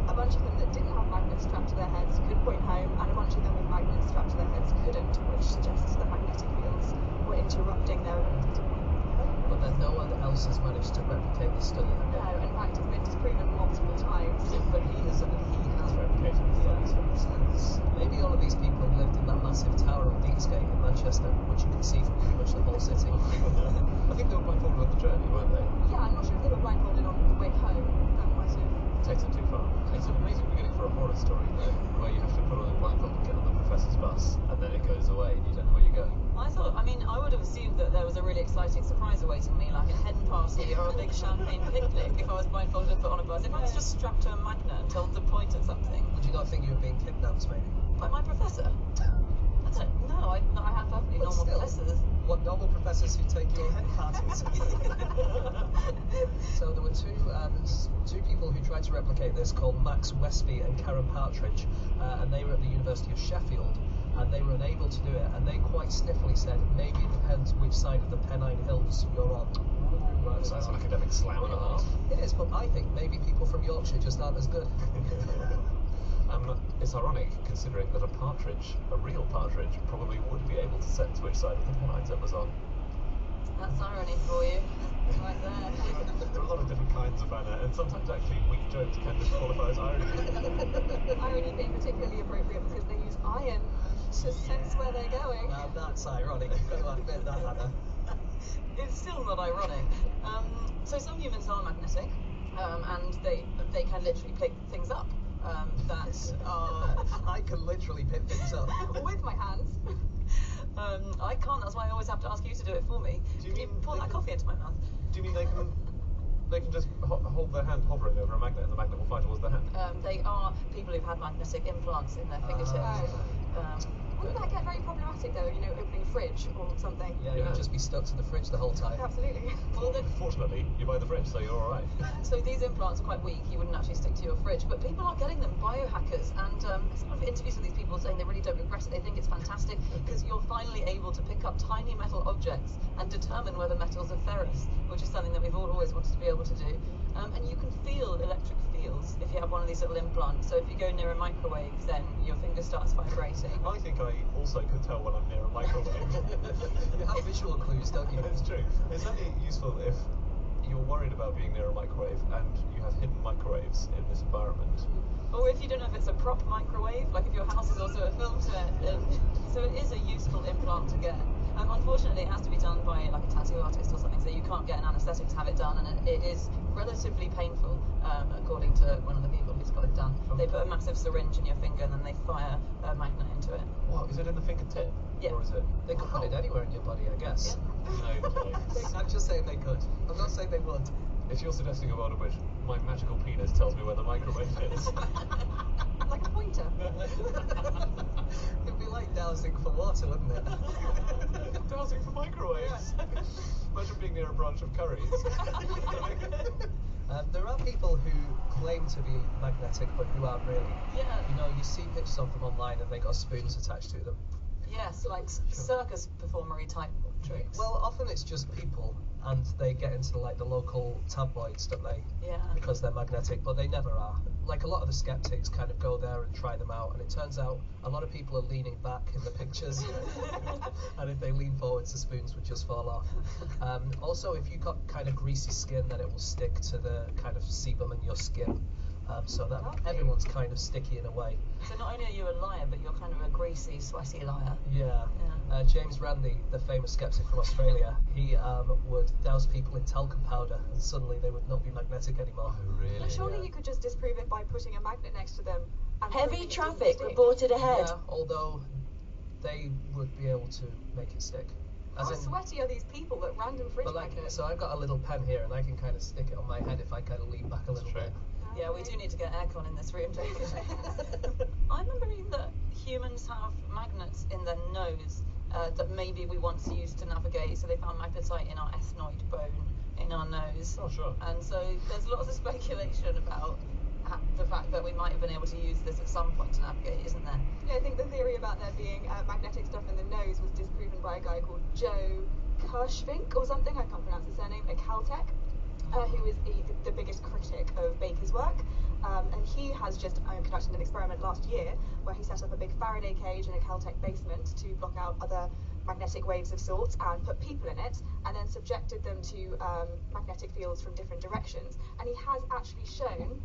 A bunch of them that didn't have magnets strapped to their heads could point home, and a bunch of them with magnets strapped to their heads couldn't, which suggests that magnetic fields were interrupting their ability to point home. But then no one else has managed to replicate the study. No, in fact, it's been disproven multiple times. But he has replicated the studies for himself. Maybe all of these people lived in that massive tower on Deansgate in Manchester, which you can see from pretty much the whole city. I think they were quite forward on the journey, weren't they? Yeah, I'm not sure if they were was blindfolded and put on a bus. If I was just strapped to a magnet and told to point at something, Would you not think you were being kidnapped, maybe? like my professor. I don't know. I have perfectly But normal still, professors. What normal professors who take your head parties? So there were two people who tried to replicate this called Max Westby and Karen Partridge, and they were at the University of Sheffield, and they were unable to do it, and they quite sniffily said, maybe it depends which side of the Pennine Hills you're on. Well, that's an academic slam and a half. It is, but I think maybe people from Yorkshire just aren't as good. It's ironic considering that a real partridge, probably would be able to sense which side of the Pennines it was on. That's irony for you, right there. There are a lot of different kinds of Anna, and sometimes actually weak jokes can disqualify as irony. Irony being particularly appropriate because they use iron to sense where they're going. Now that's ironic. You've got to admit that, Hannah. It's still not ironic. So some humans are magnetic, and they can literally pick things up. That are I can literally pick things up. With my hands. I can't. That's why I always have to ask you to do it for me. Do you Can you mean pour they that can- coffee into my mouth? Do you mean they can just hold their hand hovering over a magnet and the magnet will fly towards their hand? They are people who've had magnetic implants in their fingertips. Wouldn't that get very problematic though, opening a fridge or something? Yeah, you'd just be stuck to the fridge the whole time. Absolutely. Well, Fortunately, you buy the fridge, so you're alright. so these implants are quite weak. You wouldn't actually stick to your fridge, but people are getting them. Biohackers, and some of interviews with these people saying they really don't regret it. They think it's fantastic because you're finally able to pick up tiny metal objects and determine whether metals are ferrous, which is something that we've all always wanted to be able to do. And you can feel electric fields if you have one of these little implants. So if you go near a microwave, then your finger starts vibrating. I think I also can tell when I'm near a microwave. You have visual clues, don't you? It's true. It's only useful if you're worried about being near a microwave and you have hidden microwaves in this environment. Or if you don't know if it's a prop microwave, like if your house is also a film set. So it is a useful implant to get. Unfortunately, it has to be done by like a tattoo artist or something, so you can't get an anaesthetic to have it done, and it is relatively painful, according to one of the people who's got it done. They put a massive syringe in your finger and then they fire a magnet into it. What, is it in the fingertip? Yeah. Or is it? They could put it anywhere in your body, I guess. Yeah. No, James. I'm just saying they could. I'm not saying they would. If you're suggesting a world in which my magical penis tells me where the microwave is. Like a pointer. It'd be like dowsing for water, wouldn't it? Dowsing for microwaves. Imagine being near a branch of curries. There are people who claim to be magnetic but who aren't really. Yeah. You see pictures of them online and they got spoons attached to them. Yes, like circus performery type tricks. Well, often it's just people, and they get into the local tabloids, don't they? Yeah. Because they're magnetic, but they never are. Like a lot of the skeptics kind of go there and try them out, and it turns out a lot of people are leaning back in the pictures, and if they lean forwards, the spoons would just fall off. Also, if you've got kind of greasy skin, then it will stick to the kind of sebum in your skin. So that Okay. everyone's kind of sticky in a way. So not only are you a liar, but you're kind of a greasy, sweaty liar. Yeah. Yeah. James Randi, the famous skeptic from Australia, he would douse people in talcum powder, and suddenly they would not be magnetic anymore. Oh, really? But surely you could just disprove it by putting a magnet next to them. And Heavy proving it didn't traffic stick. reported ahead. Yeah, although they would be able to make it stick. How sweaty are these people that random fridge But magnets? so I've got a little pen here, and I can kind of stick it on my head if I kind of lean back a little true. bit. Yeah, we do need to get aircon in this room, don't we? I'm remembering that humans have magnets in their nose that maybe we once used to navigate. So they found magnetite in our ethnoid bone in our nose. Oh, sure. And so there's lots of speculation about the fact that we might have been able to use this at some point to navigate, isn't there? Yeah, I think the theory about there being magnetic stuff in the nose was disproven by a guy called Joe Kirschvink or something, I can't pronounce his surname, at Caltech, who is the biggest critic of Baker's work. And he has just conducted an experiment last year where he set up a big Faraday cage in a Caltech basement to block out other magnetic waves of sorts and put people in it and then subjected them to magnetic fields from different directions. And he has actually shown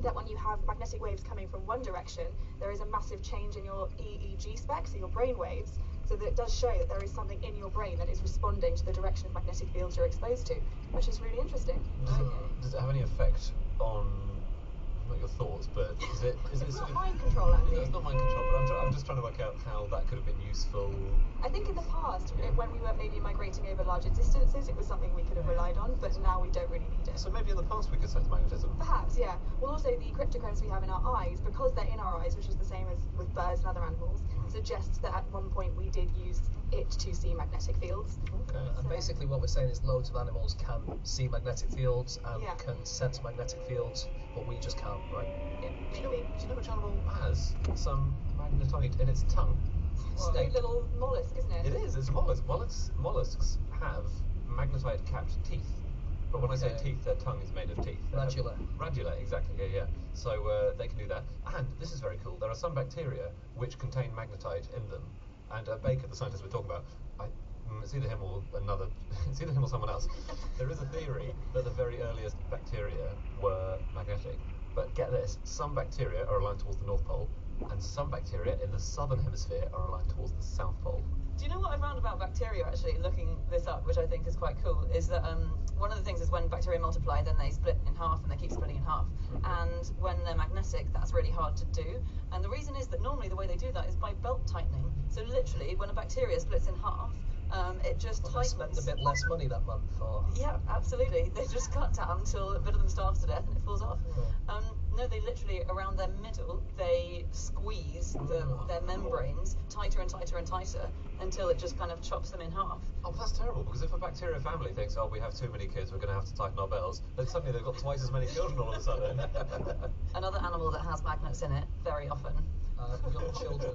that when you have magnetic waves coming from one direction, there is a massive change in your EEG spec, so your brain waves, so that it does show that there is something in your brain that is responding to the direction of magnetic fields you're exposed to, which is really interesting. Does it have any effect on, not your thoughts, but is it It's sort not of... mind control, actually. No, it's not mind control, but I'm just trying to work out how that could have been useful. I think in the past, when we were maybe migrating over larger distances, it was something we could have relied on, but now we don't really need it. So maybe in the past we could set a magnet So yeah, well also the cryptochromes we have in our eyes, because they're in our eyes, which is the same as with birds and other animals, suggests that at one point we did use it to see magnetic fields. Okay. And basically what we're saying is loads of animals can see magnetic fields and Yeah. can sense magnetic fields, but we just can't, right? Yeah, Do you maybe. know which animal has some magnetite in its tongue? Sweet little mollusk, isn't it? It is. It's a mollusk. Mollusks have magnetite-capped teeth. But when I say Okay. teeth, their tongue is made of teeth. Radula. Radula, exactly. Yeah. So they can do that. And this is very cool. There are some bacteria which contain magnetite in them. And Baker, the scientist we're talking about, it's either him or another. It's either him or someone else. There is a theory that the very earliest bacteria were magnetic. But get this: some bacteria are aligned towards the North Pole, and some bacteria in the southern hemisphere are aligned towards the South Pole. Do you know what I found about bacteria, actually, looking this up, which I think is quite cool, is that one of the things is when bacteria multiply, then they split in half and they keep splitting in half. And when they're magnetic, that's really hard to do. And the reason is that normally the way they do that is by belt tightening. So literally, when a bacteria splits in half, it just Well, they tightens. spend a bit less money that month, or... Yeah, absolutely. They just cut down until a bit of them starves to death and it falls off. No, they literally, around their middle, they squeeze their membranes tighter and tighter and tighter until it just kind of chops them in half. Oh, but that's terrible, because if a bacteria family thinks, oh, we have too many kids, we're going to have to tighten our belts, then suddenly they've got twice as many children all of a sudden. Another animal that has magnets in it, very often. Young children.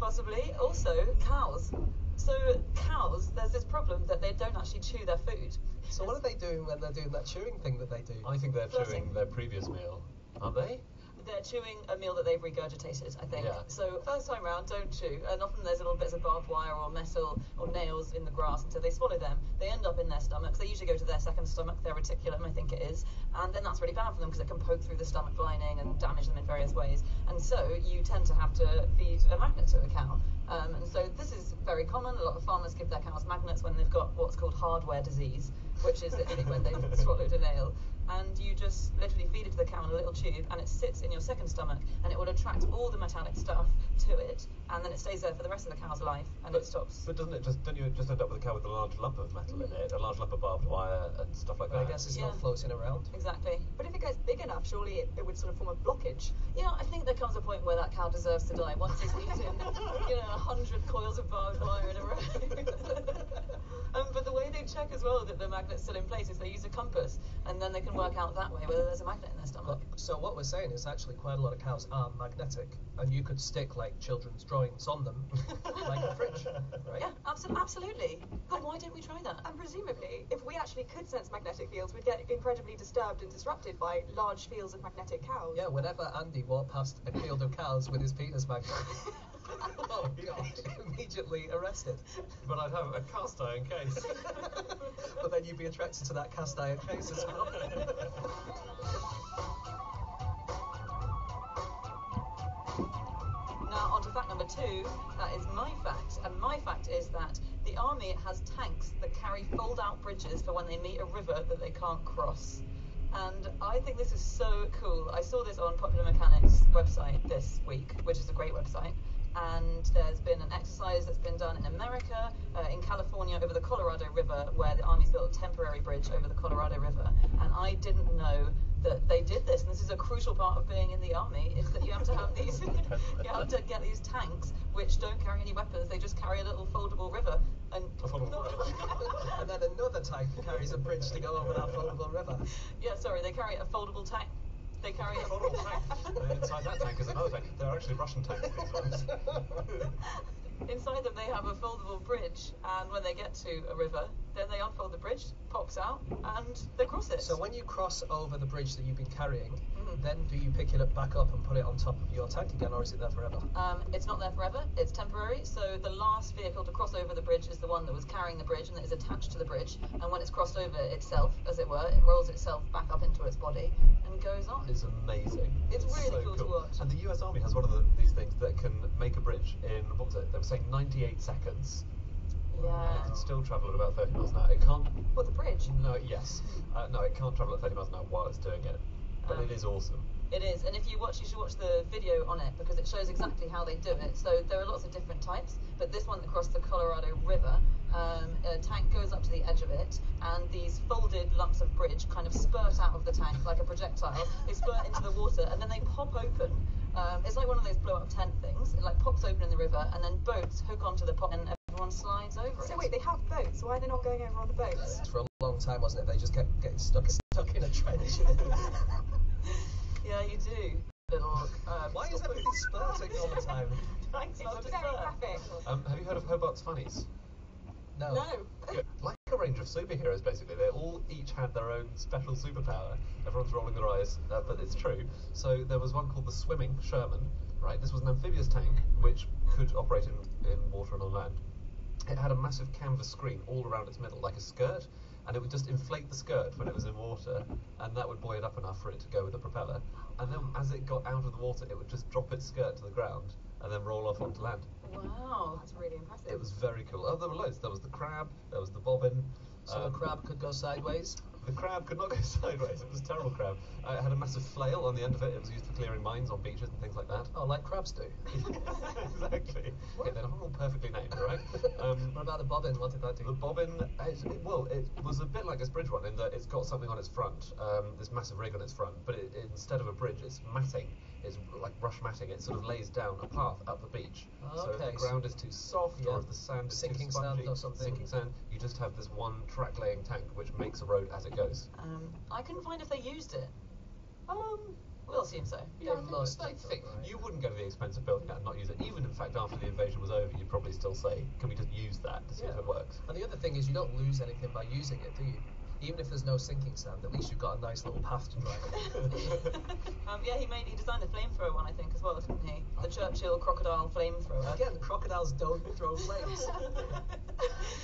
Possibly. Also, cows. So cows, there's this problem that they don't actually chew their food. So what are they doing when they're doing that chewing thing that they do? I think they're Flossing. chewing their previous meal, aren't they? They're chewing a meal that they've regurgitated, I think. Yeah. So first time round, don't chew. And often there's little bits of barbed wire or metal or nails in the grass, and so they swallow them. They end up in their stomachs. They usually go to their second stomach, their reticulum, I think it is. And then that's really bad for them because it can poke through the stomach lining and damage them in various ways. And so you tend to have to feed a magnet to a cow. And so this is very common. A lot of farmers give their cows magnets when they've got what's called hardware disease, which is literally when they've swallowed a nail. And you just literally feed it to the cow in a little tube, and it sits in your second stomach, and it will attract all the metallic stuff to it, and then it stays there for the rest of the cow's life, and it stops. But don't you just end up with a cow with a large lump of metal in it, a large lump of barbed wire and stuff like But that? I guess it's Yeah. not floating around. Exactly. But if it gets big enough, surely it would sort of form a blockage. Yeah, I think there comes a point where that cow deserves to die once it's eaten, 100 coils of barbed wire in a row. But the way they check as well that the magnet's still in place is they use a compass, and then they can work out that way whether there's a magnet in their stomach. So what we're saying is actually quite a lot of cows are magnetic, and you could stick like children's drawings on them, like a fridge, right? Yeah, absolutely. God, why don't we try that? And presumably, if we actually could sense magnetic fields, we'd get incredibly disturbed and disrupted by large fields of magnetic cows. Yeah, whenever Andy walked past a field of cows with his penis magnet, Oh, God. immediately arrested. But I'd have a cast iron case. But then you'd be attracted to that cast iron case as well. Now, on to fact number 2, that is my fact. And my fact is that the army has tanks that carry fold-out bridges for when they meet a river that they can't cross. And I think this is so cool. I saw this on Popular Mechanics website this week, which is a great website. And there's been an exercise that's been done in America, in California, over the Colorado River, where the Army's built a temporary bridge over the Colorado River. And I didn't know that they did this. And this is a crucial part of being in the Army, is that you have to have these, you have to get these tanks, which don't carry any weapons. They just carry a little foldable river. And And then another tank carries a bridge to go over that foldable river. yeah, sorry, they carry a foldable tank. They carry a Foldable tank. And inside that tank is another tank. They're actually Russian tanks, these ones. Inside them they have a foldable bridge, and when they get to a river, then they unfold the bridge, pops out, and they cross it. So when you cross over the bridge that you've been carrying, Mhm. then do you pick it up back up and put it on top of your tank again, or is it there forever? It's not there forever, it's temporary, so the last vehicle to cross over the bridge is the one that was carrying the bridge and that is attached to the bridge, and when it's crossed over itself, as it were, it rolls itself back up into its body and goes on. It's amazing. It's really so cool to watch. And the US Army has one of these things that can make a bridge in, what was it? They were saying 98 seconds. And Yeah. it can still travel at about 30 miles an hour. It can't. What, the bridge? No, yes. No, it can't travel at 30 miles an hour while it's doing it. But it is awesome. It is, and if you should watch the video on it because it shows exactly how they do it. So there are lots of different types, but this one that crossed the Colorado River, a tank goes up to the edge of it, and these folded lumps of bridge kind of spurt out of the tank like projectile. They spurt into the water, and then they pop open. It's like one of those blow-up tent things. It like pops open in the river, and then boats hook onto the pot, and everyone slides over it. So wait, they have boats. Why are they not going over on the boats? For a long time, wasn't it? They just kept getting stuck in a trench. Yeah, you do. Little. Why is everything spurting all the time? Thanks, It's not to very spurt. graphic. Have you heard of Hobart's Funnies? No. No. Good. Like a range of superheroes, basically. They all each had their own special superpower. Everyone's rolling their eyes, but it's true. So there was one called the Swimming Sherman, right? This was an amphibious tank which could operate in water and on land. It had a massive canvas screen all around its middle, like a skirt, and it would just inflate the skirt when it was in water, and that would buoy it up enough for it to go with the propeller. And then as it got out of the water, it would just drop its skirt to the ground and then roll off onto land. Wow. That's really impressive. It was very cool. Oh, there were loads. There was the crab, there was the bobbin. So the crab could go sideways. The crab could not go sideways. It was a terrible crab. It had a massive flail on the end of it. It was used for clearing mines on beaches and things like that. Oh, like crabs do. Exactly. Okay, they're not all perfectly named, right? What about the bobbin? What did that do? The bobbin, it was a bit like this bridge one in that it's got something on its front, this massive rig on its front, but instead of a bridge, it's matting. It's like brush matting. It sort of lays down a path up the beach. So if Okay. the ground is too soft, Yeah. or if the sand is Sinking too spongy, sand or something. sinking sand, you just have this one track-laying tank which makes a road as it goes. I couldn't find if they used it. We'll assume so. Yeah, most I people, think right? you wouldn't go to the expense of building that and not use it. Even in fact, after the invasion was over, you'd probably still say, "Can we just use that to see if it works?" And the other thing is, you don't lose anything by using it, do you? Even if there's no sinking sand, at least you've got a nice little path to drive. Yeah, he designed the flamethrower one, I think, as well, didn't he? The Churchill crocodile flamethrower. Again, crocodiles don't throw flames.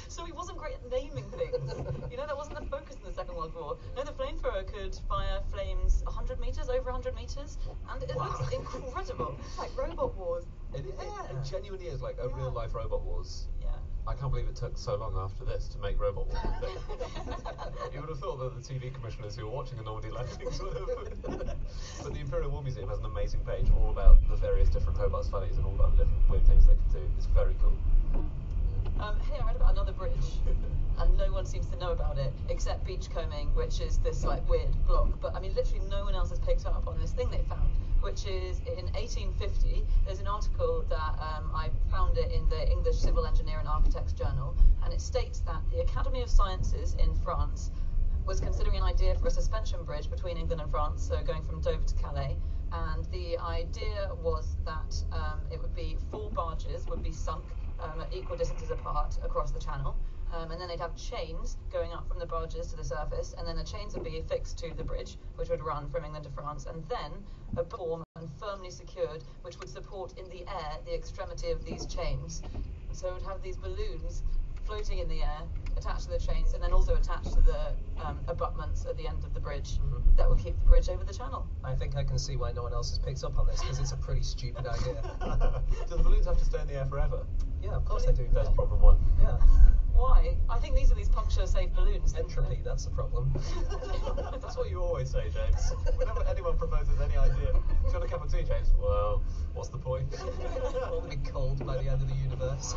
So he wasn't great at naming things. You know, that wasn't the focus in the Second World War. No, the flamethrower could fire flames 100 meters, over 100 meters, and it Wow. looks incredible. It's like Robot Wars. It genuinely is like a real-life Robot Wars. Yeah. I can't believe it took so long after this to make Robot Wars a thing. You would have thought that the TV commissioners who were watching the Normandy landings would have. But the Imperial War Museum has an amazing page all about the various different Hobart's Funnies and all about the different weird things they can do. It's very cool. Hey, I read about another bridge, and no one seems to know about it except Beachcombing, which is this like weird block. But I mean, literally no one else has picked up on this thing they found, which is in 1850. There's an article that I found it in the English Civil Engineer and Architects Journal, and it states that the Academy of Sciences in France was considering an idea for a suspension bridge between England and France, so going from Dover to Calais. And the idea was that it would be 4 barges would be sunk at equal distances apart across the channel, and then they'd have chains going up from the barges to the surface, and then the chains would be affixed to the bridge, which would run from England to France, and then a platform and firmly secured, which would support in the air the extremity of these chains. So it would have these balloons floating in the air, attached to the chains, and then also attached to the abutments at the end of the bridge that would keep the bridge over the channel. I think I can see why no one else has picked up on this, because it's a pretty stupid idea. Do the balloons have to stay in the air forever? Yeah, of course they do. That's problem 1. Yeah. Why? I think these are these puncture-safe balloons. Entropy, that's the problem. That's what you always say, James. Whenever anyone proposes any idea, do you want a cup of tea, James? Well, what's the point? We'll all be cold by the end of the universe.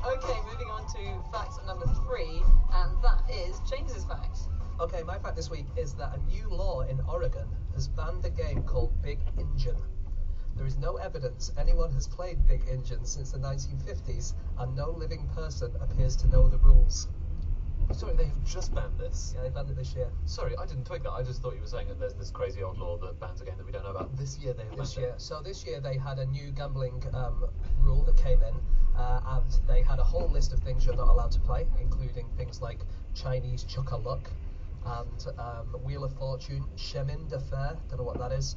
Okay, moving on to fact number 3, and that is James's fact. Okay, my fact this week is that a new law in Oregon has banned a game called Big Engine. There is no evidence anyone has played Big Engine since the 1950s, and no living person appears to know the rules. Sorry, they have just banned this. Yeah, they banned it this year. Sorry, I didn't twig that. I just thought you were saying that there's this crazy old law that bans a game that we don't know about. This year they have banned This it. year. So this year they had a new gambling rule that came in, and they had a whole list of things you're not allowed to play, including things like Chinese Chuck-a-Luck and Wheel of Fortune, Chemin de Fer, don't know what that is,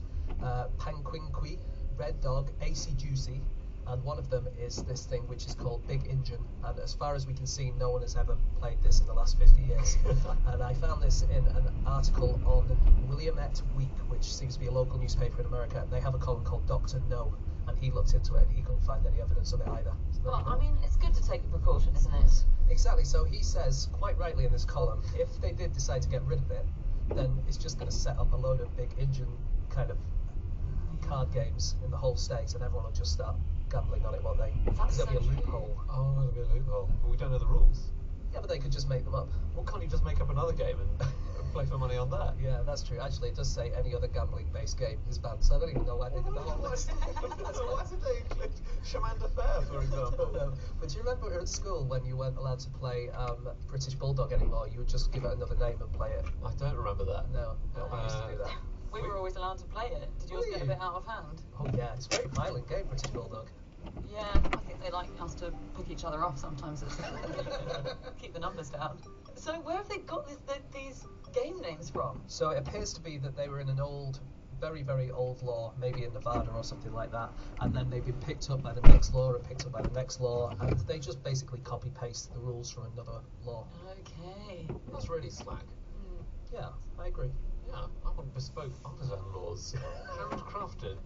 Panquinqui, Red Dog, AC Juicy, and one of them is this thing which is called Big Engine, and as far as we can see, no one has ever played this in the last 50 years. And I found this in an article on Williamette Week, which seems to be a local newspaper in America, and they have a column called Dr. No, and he looked into it and he couldn't find any evidence of it either. So there Well, you go. I mean, it's good to take the precaution, isn't it? Exactly, so he says, quite rightly in this column, if they did decide to get rid of it, then it's just going to set up a load of Big Engine kind of card games in the whole state, and everyone will just start gambling on it, won't they? Because there'll be a so true. loophole. Oh, there'll be a loophole. But we don't know the rules. Yeah, but they could just make them up. Well, can't you just make up another game and play for money on that? Yeah, that's true. Actually, it does say any other gambling-based game is banned, so I don't even know why they did the whole list. Why did they include Shamanda Fair, for example? No, but do you remember at school when you weren't allowed to play British Bulldog anymore? You would just give it another name and play it. I don't remember that. No, we used to do that. We were always allowed to play it. Did yours Were get a you? bit out of hand? Oh yeah, it's a very violent game, British Bulldog. Yeah, I think they like us to pick each other off sometimes. Keep the numbers down. So where have they got these game names from? So it appears to be that they were in an old, very, very old law, maybe in Nevada or something like that, and then they've been picked up by the next law and picked up by the next law, and they just basically copy-paste the rules from another law. Okay. That's really slack. Yeah, I agree. Yeah, I want bespoke artisan laws, handcrafted.